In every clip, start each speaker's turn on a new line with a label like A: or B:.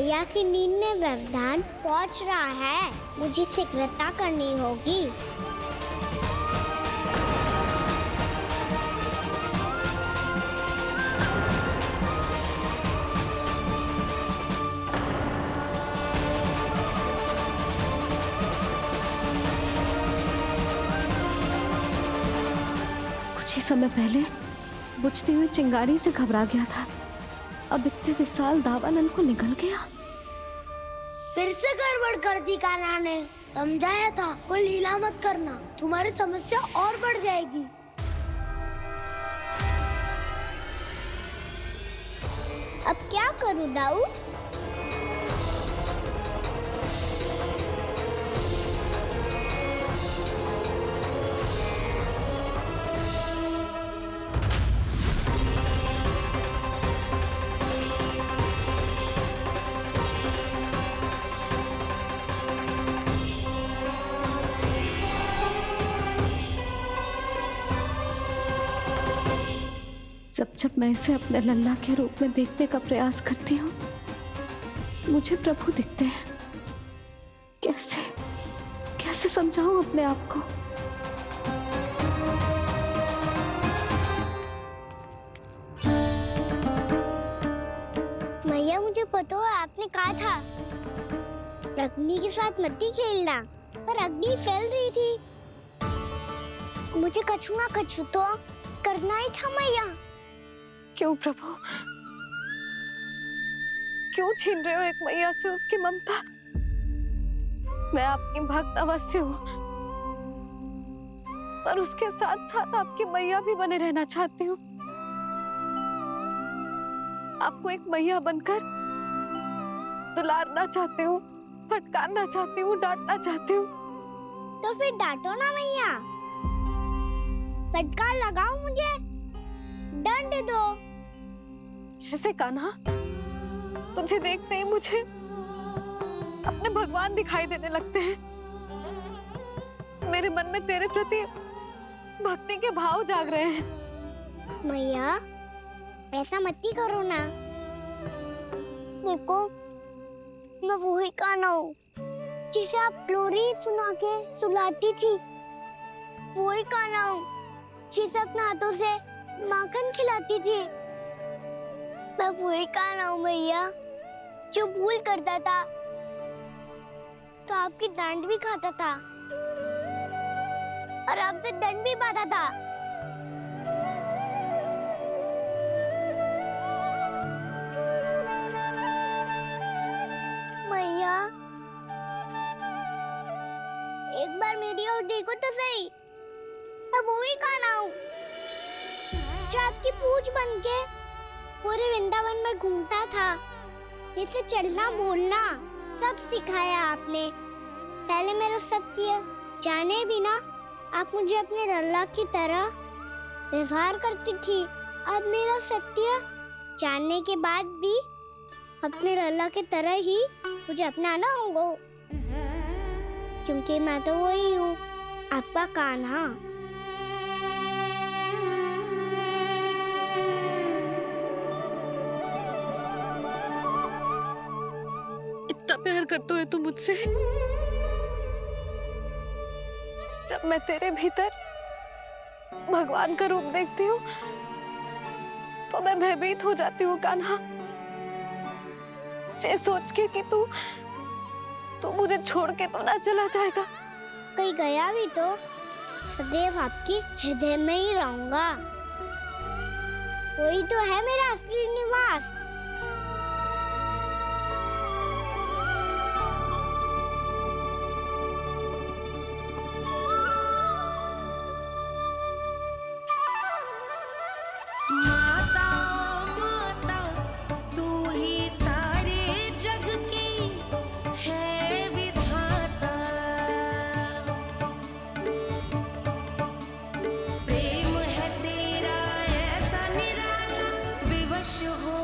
A: मैया की नींद में व्यवधान पहुंच रहा है, मुझे शीघ्रता करनी होगी।
B: कुछ ही समय पहले बुझती हुई चिंगारी से घबरा गया था, अब इतने विशाल दावानल को निगल गया।
A: फिर से गड़बड़ कर दी कान्हा ने। समझाया था कोई लीला मत करना, तुम्हारी समस्या और बढ़ जाएगी। अब क्या करूं दाऊ?
B: जब जब मैं इसे अपने लल्ला के रूप में देखने का प्रयास करती हूँ, मुझे प्रभु दिखते हैं। कैसे कैसे समझाऊं अपने आप को?
A: मैया, मुझे पता है आपने कहा था अग्नि के साथ मत ही खेलना, पर अग्नि फैल रही थी। मुझे कछु ना कछु तो करना ही था मैया।
B: क्यों प्रभु, क्यों छीन रहे हो एक मैया से उसकी ममता? मैं आपकी भक्त अवश्य हूँ, पर उसके साथ साथ आपकी मैया भी बने रहना चाहती हूँ। आपको एक मैया बनकर दुलारना चाहती हूँ, फटकारना चाहती हूँ, डांटना चाहती हूँ।
A: तो फिर डांटो ना मैया, फटकार लगाओ, मुझे दंड दो।
B: कैसे कान्हा? तुझे देखते ही मुझे अपने भगवान दिखाई देने लगते हैं। मेरे मन में तेरे प्रति भक्ति के भाव जाग रहे हैं।
A: मैया, ऐसा मत ही करो ना। देखो, मैं वही कान्हा हूँ जिसे आप लोरी सुना के सुलाती थी। वही कान्हा हूँ जिसे अपने हाथों से माखन खिलाती थी। मैं वही कान्हा हूँ मैया, जो भूल करता था तो आपकी डांट भी खाता था और आपसे दंड भी पाता था। मैया, एक बार मेरी ओर देखो तो सही। मैं वही कान्हा हूँ जो आपकी पूछ बनके पूरे वृंदावन में घूमता था, जिसे चलना बोलना सब सिखाया आपने। पहले मेरा सत्य जाने बिना आप मुझे अपने लल्ला की तरह व्यवहार करती थी। अब मेरा सत्य जानने के बाद भी अपने लल्ला की तरह ही मुझे अपनाना होगा, क्योंकि मैं तो वही हूँ, आपका कान्हा।
B: इतना प्यार करते हो तुम मुझसे? जब मैं तेरे भीतर भगवान का रूप देखती हूँ तो मैं भयभीत हो जाती हूँ कान्हा। ये सोच के कि तू मुझे छोड़ के तो ना चला जाएगा।
A: कहीं गया भी तो सदैव आपके हृदय में ही रहूंगा। वही तो है मेरा असली निवास।
C: हो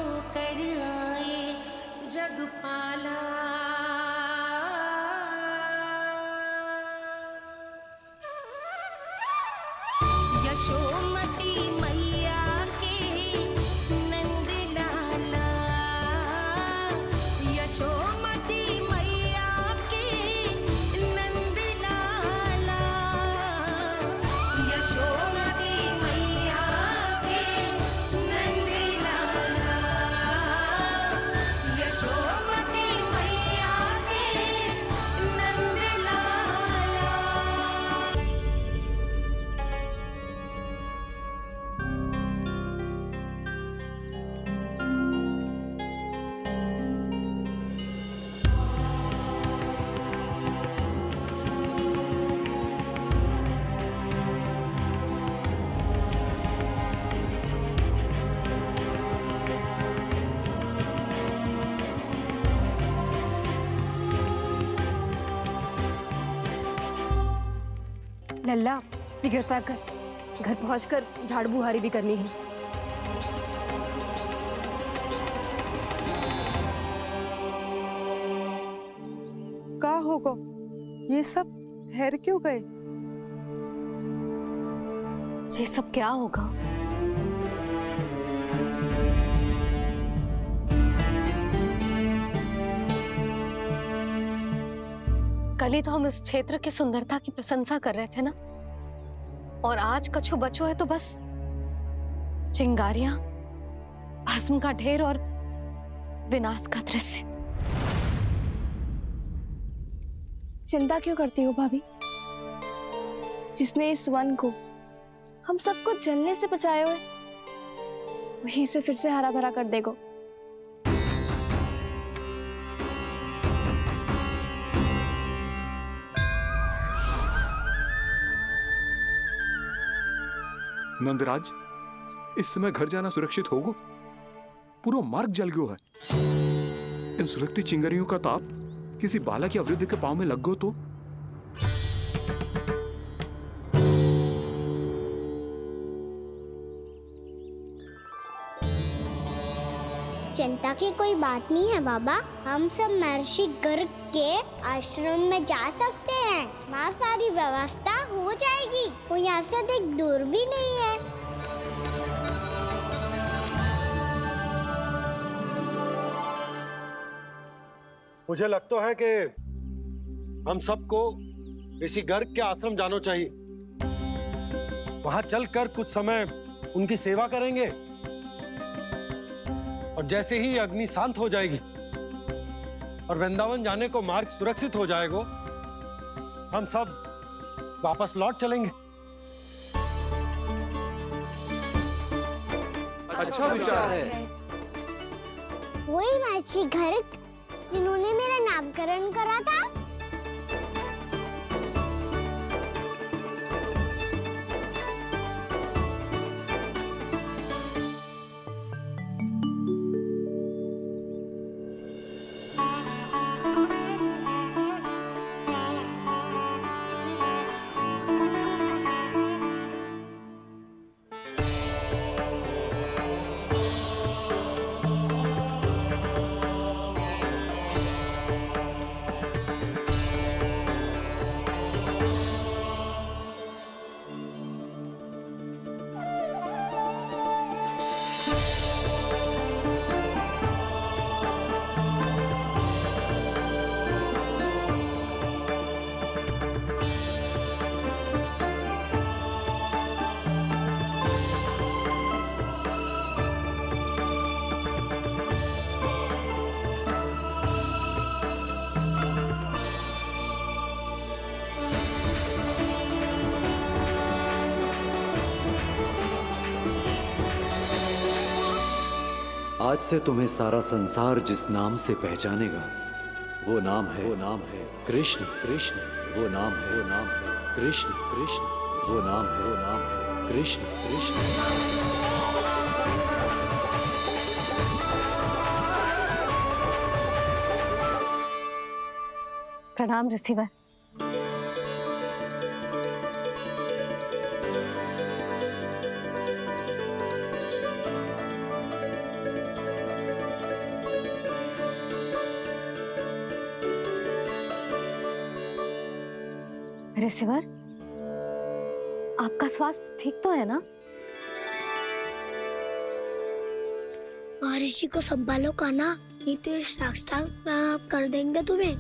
C: लल्ला सिगरेट पैक कर, घर पहुंचकर झाड़ू बुहारी भी करनी है।
D: का होगा? ये सब ठहर क्यों गए?
B: ये सब क्या होगा? कल ही तो हम इस क्षेत्र की सुंदरता की प्रशंसा कर रहे थे ना, और आज कछु बचो है तो बस चिंगारियां, भस्म का ढेर और विनाश का दृश्य।
C: चिंता क्यों करती हो भाभी? जिसने इस वन को, हम सबको जलने से बचाए हुए, वही से फिर से हरा भरा कर देगा।
E: नंदराज, इस समय घर जाना सुरक्षित होगा? पूरा मार्ग जल गयो है। इन सुलगती चिंगारियों का ताप किसी बालक या वृद्ध के पांव में लग गो तो?
A: चिंता की कोई बात नहीं है बाबा, हम सब महर्षि गर्ग के आश्रम में जा सकते हैं। वहाँ सारी व्यवस्था हो जाएगी, कोई यहाँ से देख दूर भी नहीं है।
F: मुझे लगता है कि हम सबको ऋषि गर्ग के आश्रम जाना चाहिए। वहां चलकर कुछ समय उनकी सेवा करेंगे, और जैसे ही अग्नि शांत हो जाएगी और वृंदावन जाने को मार्ग सुरक्षित हो जाएगा, हम सब वापस लौट चलेंगे।
E: अच्छा विचार है।
A: वही महर्षि गर्ग जिन्होंने मेरा नामकरण करा था।
G: आज से तुम्हें सारा संसार जिस नाम से पहचानेगा, वो नाम है कृष्ण। कृष्ण वो नाम है कृष्ण। कृष्ण वो नाम है कृष्ण। कृष्ण।
C: प्रणाम ऋषिवर। ऋषिवर, आपका स्वास्थ्य ठीक तो है ना?
A: महर्षि को संभालो कान्हा, नहीं तो ये साष्टांग प्रणाम कर देंगे तुम्हें।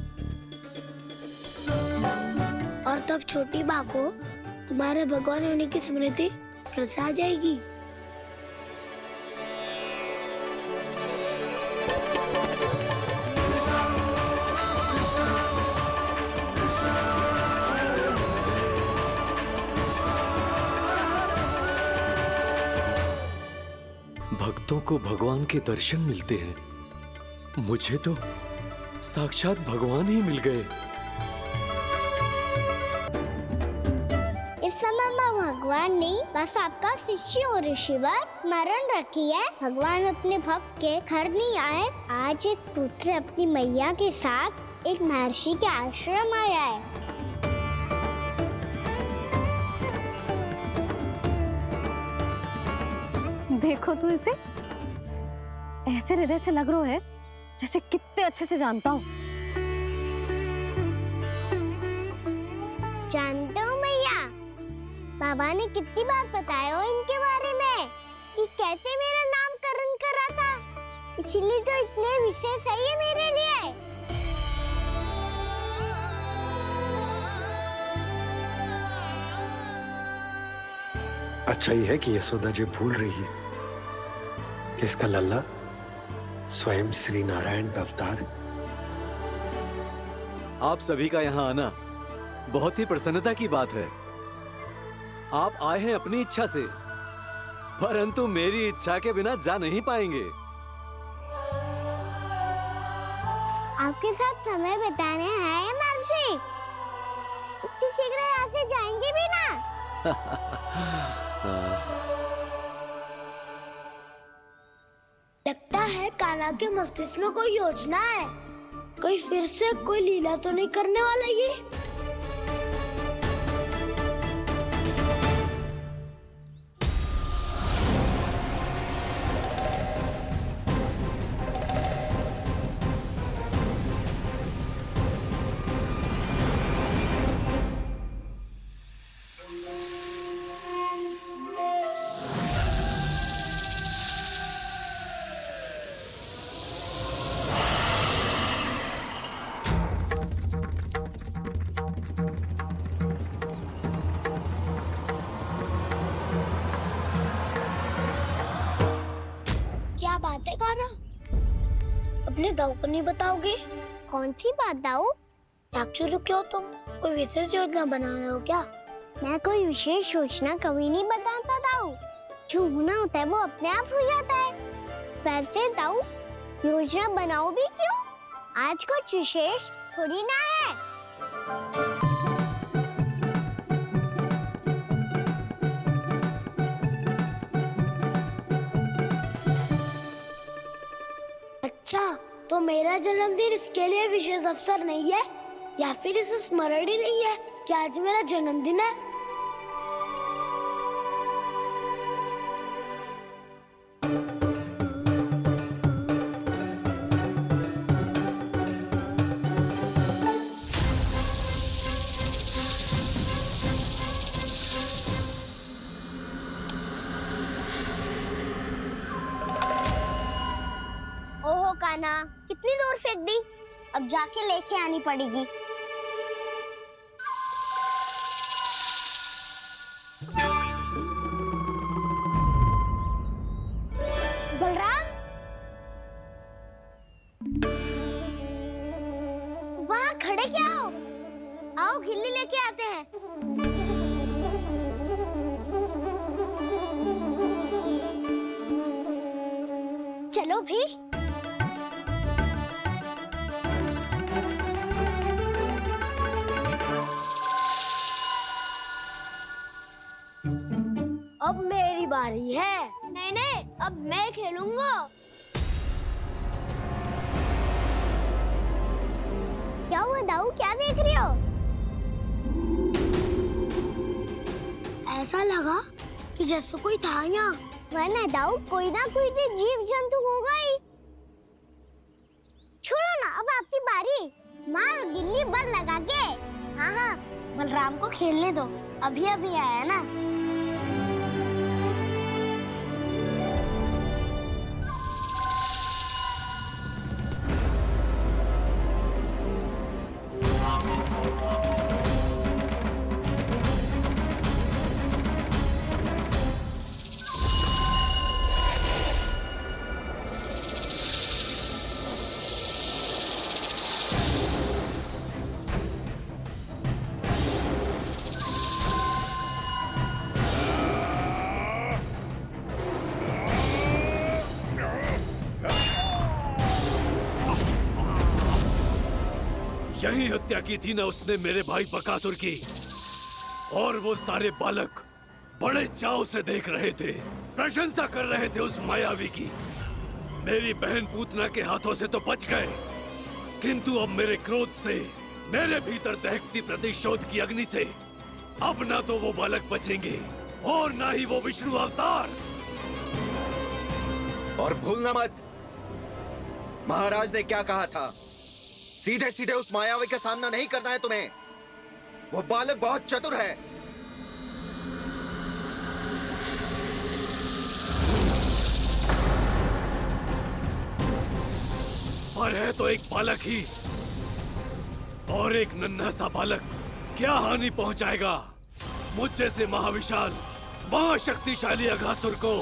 A: और तब छोटी बा को तुम्हारे भगवान होने की स्मृति फिर से आ जाएगी।
G: भक्तों को भगवान के दर्शन मिलते हैं। मुझे तो साक्षात भगवान ही मिल गए।
A: इस समय मैं भगवान नहीं, बस आपका शिष्य हूँ ऋषिवर। स्मरण रखिए, भगवान अपने भक्त के घर नहीं आए। आज एक पुत्र अपनी मैया के साथ एक महर्षि के आश्रम आया है।
B: देखो तो इसे, ऐसे हृदय से लग रहा है जैसे कितने अच्छे से जानता हूँ।
A: जानते हो भैया, बाबा ने कितनी बार बताया हो इनके बारे में कि कैसे मेरा नामकरण करा था, इसीलिए तो इतने विशेष है ये मेरे लिए।
F: अच्छा ही है कि यशोदा जी भूल रही है कि इसका लल्ला स्वयं श्री नारायण का अवतार।
G: आप सभी का यहाँ आना बहुत ही प्रसन्नता की बात है। आप आए हैं अपनी इच्छा से, परंतु मेरी इच्छा के बिना जा नहीं पाएंगे।
A: आपके साथ समय बिताने हैं महर्षि, इतनी शीघ्र यहाँ से जाएंगे भी ना? लगता है कान्हा के मस्तिष्क में कोई योजना है, कोई फिर से कोई लीला तो नहीं करने वाला ये। क्या बात है कान्हा, अपने दाऊ को नहीं बताओगे? कौन सी बात दाऊ? चाकचूरू क्यों तुम? कोई विशेष योजना बना रहे हो क्या? मैं कोई विशेष योजना कभी नहीं बताता दाऊ, जो होना होता है वो अपने आप हो जाता है। वैसे दाऊ, योजना बनाओ भी क्यों? आज कुछ विशेष थोड़ी ना है। अच्छा, तो मेरा जन्मदिन इसके लिए विशेष अवसर नहीं है, या फिर इसे स्मरण ही नहीं है कि आज मेरा जन्मदिन है? ओहो कान्हा, कितनी दूर फेंक दी, अब जाके लेके आनी पड़ेगी। बलराम, वहाँ खड़े क्या हो? आओ खिल्ली लेके आते हैं। चलो भी। अब मेरी बारी है। नहीं नहीं, अब मैं खेलूंगा। क्या हुआ दाऊ, क्या देख रही हो? ऐसा लगा कि जैसे कोई था यहाँ। वरना दाऊ, कोई ना कोई तो जीव जंतु होगा ही। छोड़ो ना, अब आपकी बारी। मार गिल्ली बल लगा के। हाँ हाँ, बलराम को खेलने दो, अभी अभी आया ना।
H: यही हत्या की थी ना उसने मेरे भाई बकासुर की, और वो सारे बालक बड़े चाव से देख रहे थे, प्रशंसा कर रहे थे उस मायावी की। मेरी बहन पूतना के हाथों से तो बच गए, किंतु अब मेरे क्रोध से, मेरे भीतर दहकती प्रतिशोध की अग्नि से अब ना तो वो बालक बचेंगे और ना ही वो विष्णु अवतार।
I: और भूलना मत, महाराज ने क्या कहा था, सीधे सीधे उस मायावी का सामना नहीं करना है तुम्हें। वो बालक बहुत चतुर है।
H: पर है तो एक बालक ही, और एक नन्हा सा बालक क्या हानि पहुंचाएगा मुझ जैसे महाविशाल महाशक्तिशाली अघासुर को।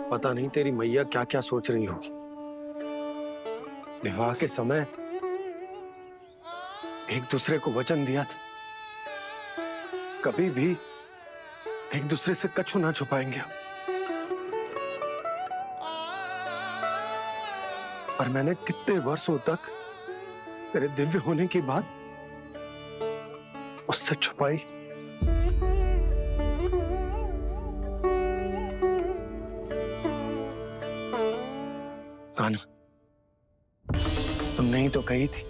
F: पता नहीं तेरी मैया क्या क्या सोच रही होगी। विवाह के समय एक दूसरे को वचन दिया था, कभी भी एक दूसरे से कछु ना छुपाएंगे। पर मैंने कितने वर्षों तक तेरे दिव्य होने की बात उससे छुपाई। कान्हा, तुमने ही तो कही थी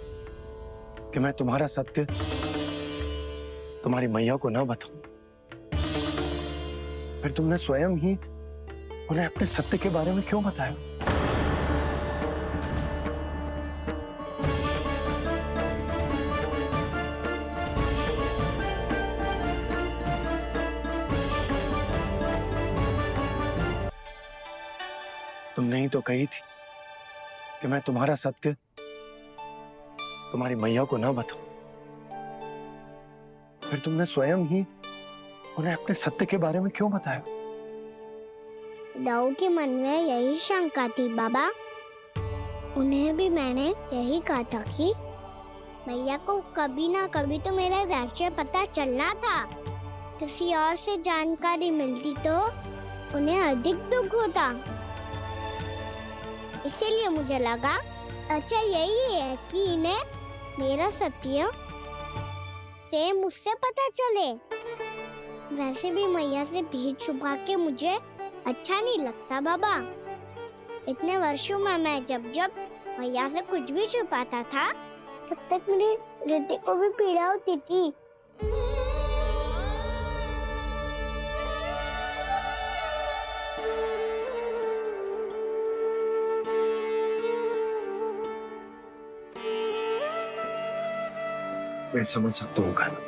F: कि मैं तुम्हारा सत्य तुम्हारी मैया को ना बताऊं। फिर तुमने स्वयं ही उन्हें अपने सत्य के बारे में क्यों बताया? तुमने ही तो कही थी कि मैं तुम्हारा सत्य तुम्हारी मैया को ना बताऊं। फिर तुमने स्वयं ही उन्हें अपने सत्य के बारे में क्यों बताया?
A: दाऊ के मन में यही शंका थी बाबा। उन्हें भी मैंने यही कहा था कि मैया को कभी ना कभी तो मेरा रहस्य पता चलना था। किसी और से जानकारी मिलती तो उन्हें अधिक दुख होता। इसीलिए मुझे लगा अच्छा यही है कि इन्हें मेरा सत्य से मुझसे पता चले। वैसे भी मैया से भेद छुपा के मुझे अच्छा नहीं लगता बाबा। इतने वर्षों में मैं जब जब मैया से कुछ भी छुपाता था तब तक मेरी हृदय को भी पीड़ा होती थी।
F: मैं समझ सकता हूँ कान्हा।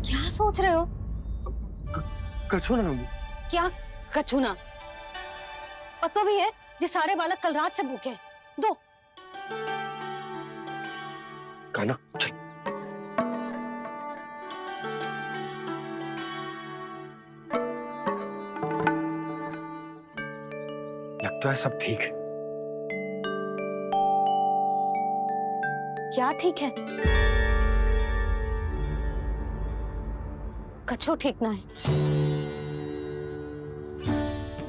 B: क्या सोच रहे हो?
F: कछु ना।
B: क्या कछु ना? पता भी है ये सारे बालक कल रात से भूखे हैं। दो।
F: कान्हा चल। लगता है सब ठीक है।
B: क्या ठीक है? कछु ठीक ना है।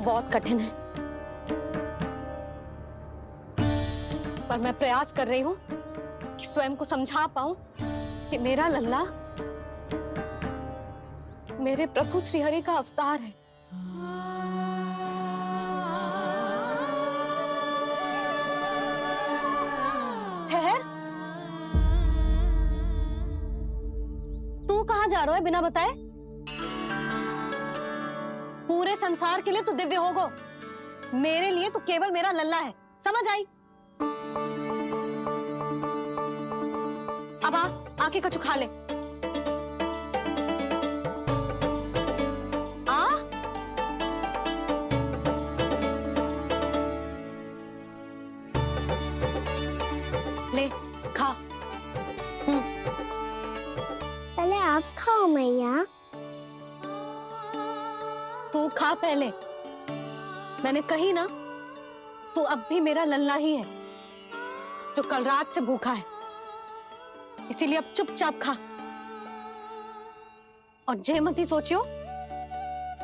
B: बहुत कठिन है, पर मैं प्रयास कर रही हूं कि स्वयं को समझा पाऊं कि मेरा लल्ला मेरे प्रभु श्रीहरि का अवतार है। ठहर, तू कहां जा रहा है बिना बताए? पूरे संसार के लिए तू दिव्य होगो, मेरे लिए तू केवल मेरा लल्ला है। समझ आई? अब आके कछु खा ले। आ ले खा।
A: पहले आप खाओ मैया।
B: तू खा पहले। मैंने कही ना, तू अब भी मेरा लल्ला ही है जो कल रात से भूखा है। इसीलिए अब चुपचाप खा और जे मत ही सोचियो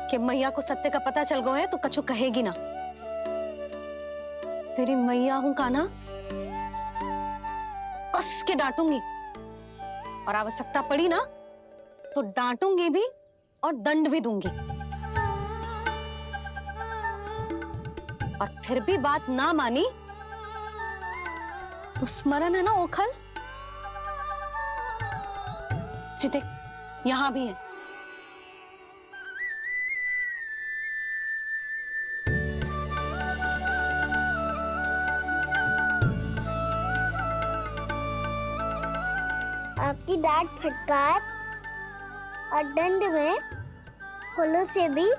B: कि मैया को सत्य का पता चल गया है तो कछु कहेगी ना। तेरी मैया हूं कान्हा, कस के डांटूंगी और आवश्यकता पड़ी ना तो डांटूंगी भी और दंड भी दूंगी। और फिर भी बात ना मानी तो स्मरण है ना ओखल? जी देख, यहां भी है।
A: आपकी डांट फटकार और दंड में फूलों से भी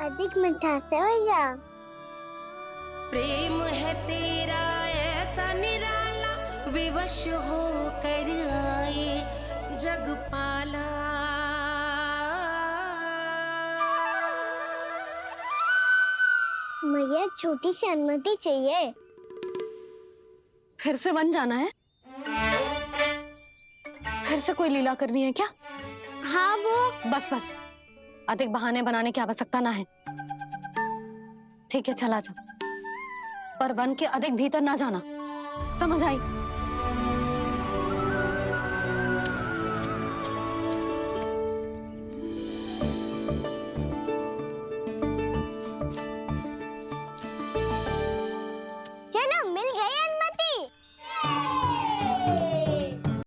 A: अधिक मिठास है भैया।
J: प्रेम है तेरा ऐसा निराला, विवश हो कर आए जगपाला।
A: मुझे एक छोटी सी अनुमति चाहिए।
B: फिर से वन जाना है? फिर से कोई लीला करनी है क्या?
A: हाँ वो।
B: बस बस, अधिक बहाने बनाने की आवश्यकता ना है। ठीक है, चला जा, पर वन के अधिक भीतर ना जाना, समझ आई?